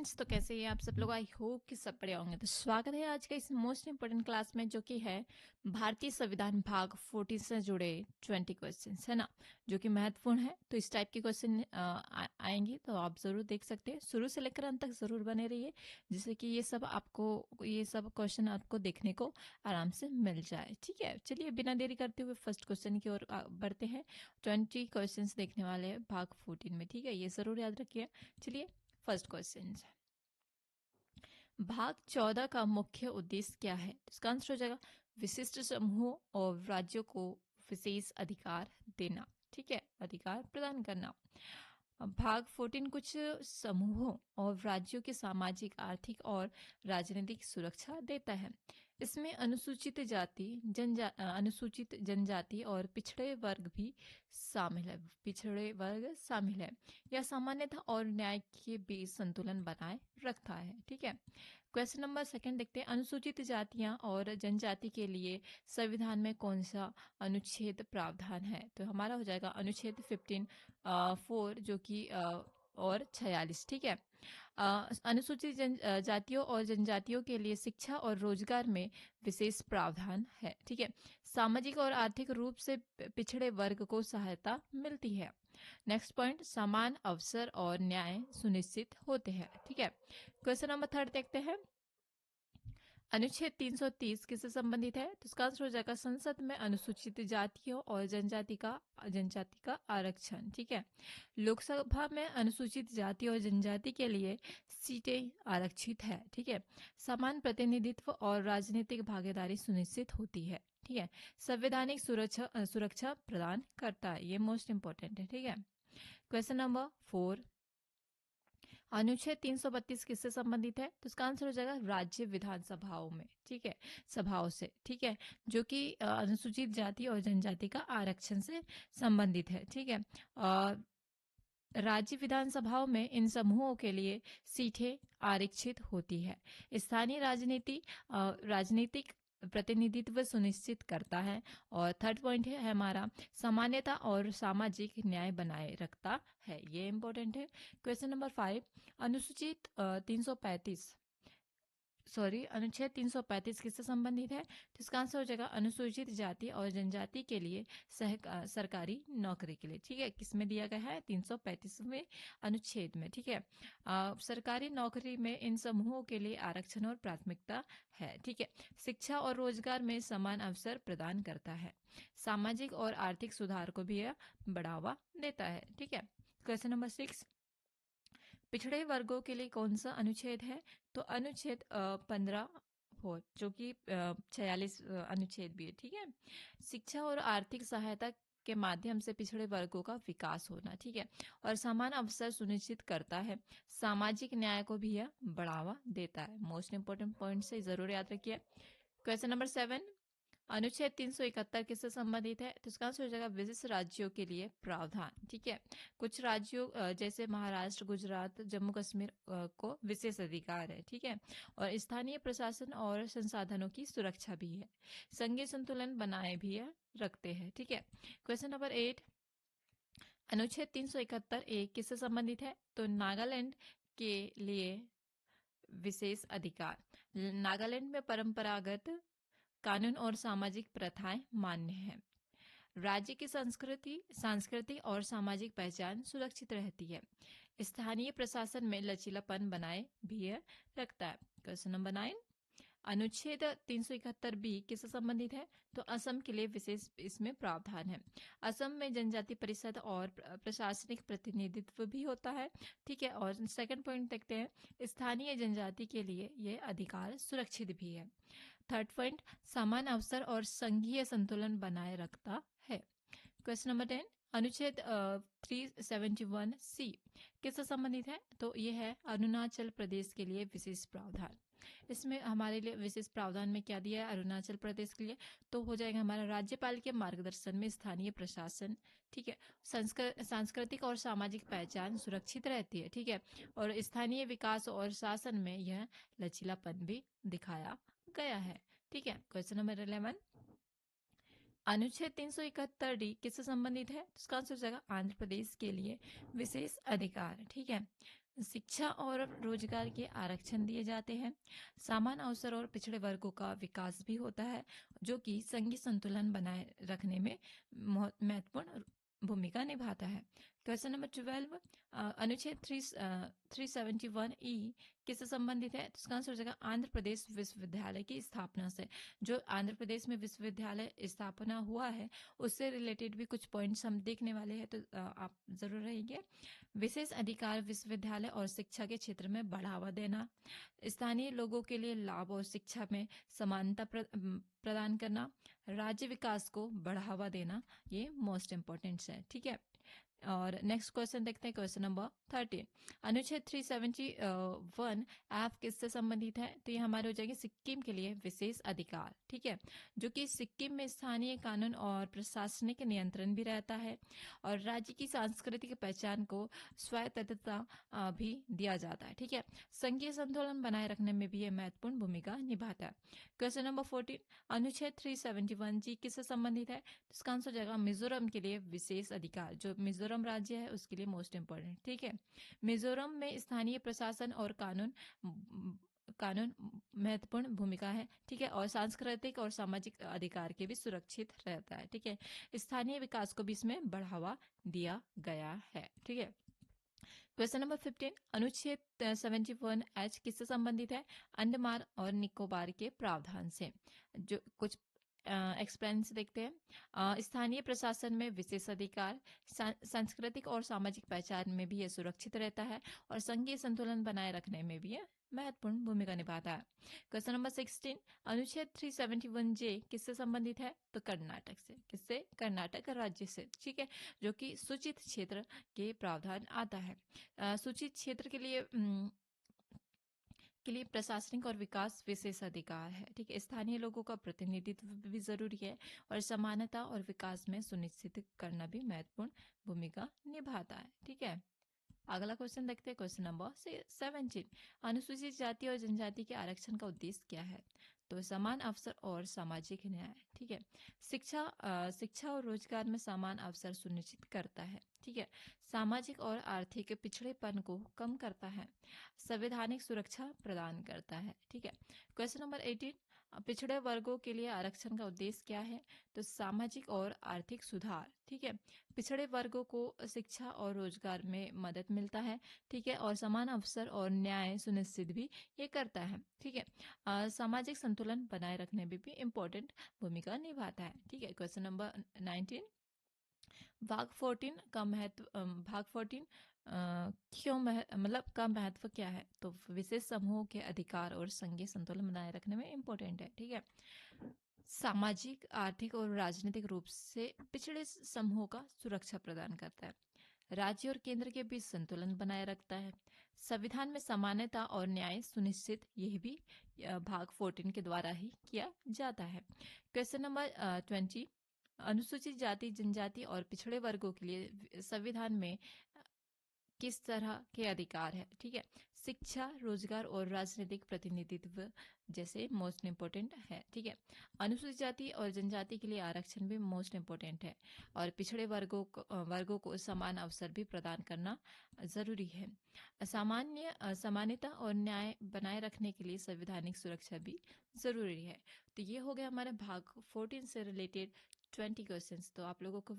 Friends, तो कैसे हैं आप सब लोग। आई होप कि सब बढ़िया होंगे। तो स्वागत है आज का इस मोस्ट इंपोर्टेंट क्लास में, जो कि है भारतीय संविधान भाग 14 से जुड़े 20 क्वेश्चंस, है ना, जो कि महत्वपूर्ण है। तो इस टाइप के क्वेश्चन आएंगे, तो आप जरूर देख सकते हैं। शुरू से लेकर अंत तक जरूर बने रहिए, जिससे कि ये सब क्वेश्चन आपको देखने को आराम से मिल जाए। ठीक है, चलिए बिना देरी करते हुए फर्स्ट क्वेश्चन की ओर बढ़ते हैं। 20 क्वेश्चन देखने वाले हैं भाग 14 में। ठीक है, ये जरूर याद रखिए। चलिए, फर्स्ट क्वेश्चन, भाग 14 का मुख्य उद्देश्य क्या है? तो इसका आंसर हो जाएगा विशिष्ट समूहों और राज्यों को विशेष अधिकार देना। ठीक है, अधिकार प्रदान करना। भाग 14 कुछ समूहों और राज्यों की सामाजिक, आर्थिक और राजनीतिक सुरक्षा देता है। इसमें अनुसूचित जनजाति और पिछड़े वर्ग भी शामिल है। पिछड़े वर्ग शामिल है। यह सामान्यता और न्याय के बीच संतुलन बनाए रखता है। ठीक है, क्वेश्चन नंबर सेकंड देखते हैं। अनुसूचित जातियां और जनजाति के लिए संविधान में कौन सा अनुच्छेद प्रावधान है? तो हमारा हो जाएगा अनुच्छेद 4, जो कि और 46। ठीक है, अनुसूचित जातियों और जनजातियों के लिए शिक्षा और रोजगार में विशेष प्रावधान है। ठीक है, सामाजिक और आर्थिक रूप से पिछड़े वर्ग को सहायता मिलती है। नेक्स्ट पॉइंट, समान अवसर और न्याय सुनिश्चित होते हैं। ठीक है, क्वेश्चन नंबर थर्ड देखते हैं। अनुच्छेद 330 किससे संबंधित है? तो इसका आंसर हो जाएगा संसद में अनुसूचित जातियों और जनजाति का आरक्षण। ठीक है, लोकसभा में अनुसूचित जाति और जनजाति के लिए सीटें आरक्षित है। ठीक है, समान प्रतिनिधित्व और राजनीतिक भागीदारी सुनिश्चित होती है। ठीक है, संवैधानिक सुरक्षा प्रदान करता है। ये मोस्ट इंपॉर्टेंट है। ठीक है, क्वेश्चन नंबर 4, अनुच्छेद 332 किससे संबंधित है? तो इसका आंसर हो जाएगा राज्य विधानसभाओं में। ठीक है, सभाओं से। ठीक है, जो कि अनुसूचित जाति और जनजाति का आरक्षण से संबंधित है। ठीक है, राज्य विधानसभाओं में इन समूहों के लिए सीटें आरक्षित होती है। स्थानीय राजनीतिक प्रतिनिधित्व सुनिश्चित करता है। और थर्ड पॉइंट है हमारा, सामान्यता और सामाजिक न्याय बनाए रखता है। ये इंपॉर्टेंट है। क्वेश्चन नंबर 5, अनुसूचित 335 अनुच्छेद 335 किससे संबंधित है? तो इसका आंसर हो जाएगा अनुसूचित जाति और जनजाति के लिए सरकारी नौकरी के लिए। ठीक है, किसमें दिया गया है? 335वें अनुच्छेद में। ठीक है, सरकारी नौकरी में इन समूहों के लिए आरक्षण और प्राथमिकता है। ठीक है, शिक्षा और रोजगार में समान अवसर प्रदान करता है। सामाजिक और आर्थिक सुधार को भी यह बढ़ावा देता है। ठीक है, क्वेश्चन नंबर 6, पिछड़े वर्गों के लिए कौन सा अनुच्छेद है? तो अनुच्छेद 15 हो, जो कि 46 अनुच्छेद भी है। ठीक है, शिक्षा और आर्थिक सहायता के माध्यम से पिछड़े वर्गों का विकास होना। ठीक है, और समान अवसर सुनिश्चित करता है। सामाजिक न्याय को भी यह बढ़ावा देता है। मोस्ट इंपोर्टेंट पॉइंट से जरूर याद रखिए। क्वेश्चन नंबर 7, अनुच्छेद 371 किससे संबंधित है? तो इसका आंसर हो जाएगा विशिष्ट राज्यों के लिए प्रावधान। ठीक है, कुछ राज्यों जैसे महाराष्ट्र, गुजरात, जम्मू कश्मीर को विशेष अधिकार है। ठीक है, और स्थानीय प्रशासन और संसाधनों की सुरक्षा भी है। संघीय संतुलन बनाए भी रखते हैं। ठीक है, क्वेश्चन नंबर 8, अनुच्छेद 371 किससे संबंधित है? तो नागालैंड के लिए विशेष अधिकार। नागालैंड में परंपरागत कानून और सामाजिक प्रथाएं मान्य हैं। राज्य की सांस्कृतिक और सामाजिक पहचान सुरक्षित रहती है। स्थानीय प्रशासन में लचीलापन बनाए भी रखता है। क्वेश्चन नंबर 9, अनुच्छेद 371 बी किससे संबंधित है? तो असम के लिए विशेष इसमें प्रावधान है। असम में जनजाति परिषद और प्रशासनिक प्रतिनिधित्व भी होता है। ठीक है, और सेकंड पॉइंट देखते हैं, स्थानीय जनजाति के लिए यह अधिकार सुरक्षित भी है। थर्ड पॉइंट, समान अवसर और संघीय संतुलन बनाए रखता है। क्वेश्चन नंबर 10, अनुच्छेद 371 सी किससे संबंधित है? तो यह है अरुणाचल प्रदेश के लिए विशेष प्रावधान। इसमें हमारे लिए विशेष प्रावधान में क्या दिया है अरुणाचल प्रदेश के लिए? तो हो जाएगा हमारा राज्यपाल के मार्गदर्शन में स्थानीय प्रशासन। ठीक है, सांस्कृतिक और सामाजिक पहचान सुरक्षित रहती है। ठीक है, और स्थानीय विकास और शासन में यह लचीलापन भी दिखाया गया है। ठीक है, क्वेश्चन नंबर 11, अनुच्छेद 371 डी किससे संबंधित है? तो इसका आंसर हो जाएगा आंध्र प्रदेश के लिए विशेष अधिकार। ठीक है, शिक्षा और रोजगार के आरक्षण दिए जाते हैं। समान अवसर और पिछड़े वर्गों का विकास भी होता है, जो कि संघीय संतुलन बनाए रखने में महत्वपूर्ण भूमिका निभाता है। क्वेश्चन नंबर 12, अनुच्छेद 371 किससे संबंधित है? तो इसका आंसर हो जाएगा आंध्र प्रदेश विश्वविद्यालय की स्थापना से। जो आंध्र प्रदेश में विश्वविद्यालय स्थापना हुआ है, उससे रिलेटेड भी कुछ पॉइंट्स हम देखने वाले हैं, तो आप जरूर रहेंगे। विशेष अधिकार विश्वविद्यालय और शिक्षा के क्षेत्र में बढ़ावा देना, स्थानीय लोगों के लिए लाभ और शिक्षा में समानता प्रदान करना, राज्य विकास को बढ़ावा देना, ये मोस्ट इंपॉर्टेंट है। ठीक है, और नेक्स्ट क्वेश्चन देखते हैं, क्वेश्चन नंबर 13। अनुच्छेद 371 एफ किससे संबंधित है? तो ये हमारे हो जाएंगे सिक्किम के लिए विशेष अधिकार। ठीक है, जो कि सिक्किम में स्थानीय कानून और प्रशासनिक नियंत्रण भी रहता है, और राज्य की सांस्कृतिक पहचान को स्वायत्तता भी दिया जाता है। ठीक है, संघीय संतुलन बनाए रखने में भी ये महत्वपूर्ण भूमिका निभाता है। क्वेश्चन नंबर 14, अनुच्छेद 371 जी किससे संबंधित है? तो इसका आंसर हो जाएगा मिजोरम के लिए विशेष अधिकार। जो मिजोरम राज्य है उसके लिए मोस्ट इंपॉर्टेंट। ठीक है, मिजोरम में स्थानीय प्रशासन और कानून महत्वपूर्ण भूमिका है। ठीक है, और सांस्कृतिक और सामाजिक अधिकार के भी सुरक्षित रहता है। ठीक है, स्थानीय विकास को भी इसमें बढ़ावा दिया गया है। ठीक है, क्वेश्चन नंबर 15, अनुच्छेद 71 एच किससे संबंधित है? अंडमान और निकोबार के प्रावधान से। जो कुछ एक्सप्लेन देखते हैं। स्थानीय प्रशासन में विशेष अधिकार, सांस्कृतिक और सामाजिक पहचान में भी ये सुरक्षित रहता है, और संघीय संतुलन बनाए रखने में भी ये महत्वपूर्ण भूमिका निभाता है। क्वेश्चन नंबर 16, अनुच्छेद 371 जे किससे संबंधित है? तो कर्नाटक से। किससे? कर्नाटक राज्य से। ठीक है, जो कि सूचित क्षेत्र के प्रावधान आता है। सूचित क्षेत्र के लिए प्रशासनिक और विकास विशेष अधिकार है। ठीक है, स्थानीय लोगों का प्रतिनिधित्व भी जरूरी है, और समानता और विकास में सुनिश्चित करना भी महत्वपूर्ण भूमिका निभाता है। ठीक है, अगला क्वेश्चन देखते हैं, क्वेश्चन नंबर 17, अनुसूचित जाति और जनजाति के आरक्षण का उद्देश्य क्या है? तो समान अवसर और सामाजिक न्याय। ठीक है, शिक्षा और रोजगार में समान अवसर सुनिश्चित करता है। ठीक है, सामाजिक और आर्थिक पिछड़ेपन को कम करता है, संवैधानिक सुरक्षा प्रदान करता है। ठीक है, क्वेश्चन नंबर 18, पिछड़े वर्गों के लिए आरक्षण का उद्देश्य क्या है? तो सामाजिक और आर्थिक सुधार। ठीक है, पिछड़े वर्गों को शिक्षा और रोजगार में मदद मिलता है। ठीक है, और समान अवसर और न्याय सुनिश्चित भी ये करता है। ठीक है, सामाजिक संतुलन बनाए रखने में भी इम्पोर्टेंट भूमिका निभाता है। ठीक है, क्वेश्चन नंबर 19, भाग 14 का महत्व, भाग 14 क्यों मतलब का महत्व क्या है? तो विशेष समूहों के अधिकार और संघीय संतुलन बनाए रखने में इम्पोर्टेंट है। ठीक है, सामाजिक, आर्थिक और राजनीतिक रूप से पिछड़े समूहों का सुरक्षा प्रदान करता है, राज्य और केंद्र के बीच संतुलन बनाए रखता है, संविधान में समानता और न्याय सुनिश्चित, यह भी भाग 14 के द्वारा ही किया जाता है। क्वेश्चन नंबर 20, अनुसूचित जाति, जनजाति और पिछड़े वर्गों के लिए संविधान में किस तरह के अधिकार है? ठीक है, शिक्षा, रोजगार और राजनीतिक प्रतिनिधित्व जैसे मोस्ट इम्पोर्टेंट है। ठीक है, अनुसूचित जाति और जनजाति के लिए आरक्षण भी मोस्ट इम्पोर्टेंट है, और पिछड़े वर्गों को समान अवसर भी प्रदान करना जरूरी है। समानता और न्याय बनाए रखने के लिए संवैधानिक सुरक्षा भी जरूरी है। तो ये हो गया हमारे भाग 14 से रिलेटेड 20 क्वेश्चंस। तो आप लोगों को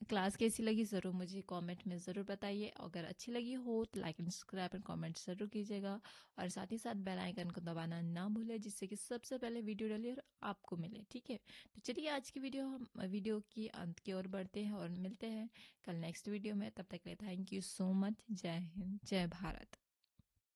क्लास कैसी लगी ज़रूर मुझे कमेंट में ज़रूर बताइए। अगर अच्छी लगी हो तो like and subscribe and comment ज़रूर कीजिएगा, और साथ ही साथ बेल आइकन को दबाना ना भूलें, जिससे कि सबसे पहले वीडियो डालिए और आपको मिले। ठीक है, तो चलिए आज की वीडियो की अंत की ओर बढ़ते हैं, और मिलते हैं कल नेक्स्ट वीडियो में। तब तक के लिए थैंक यू सो मच। जय हिंद, जय भारत।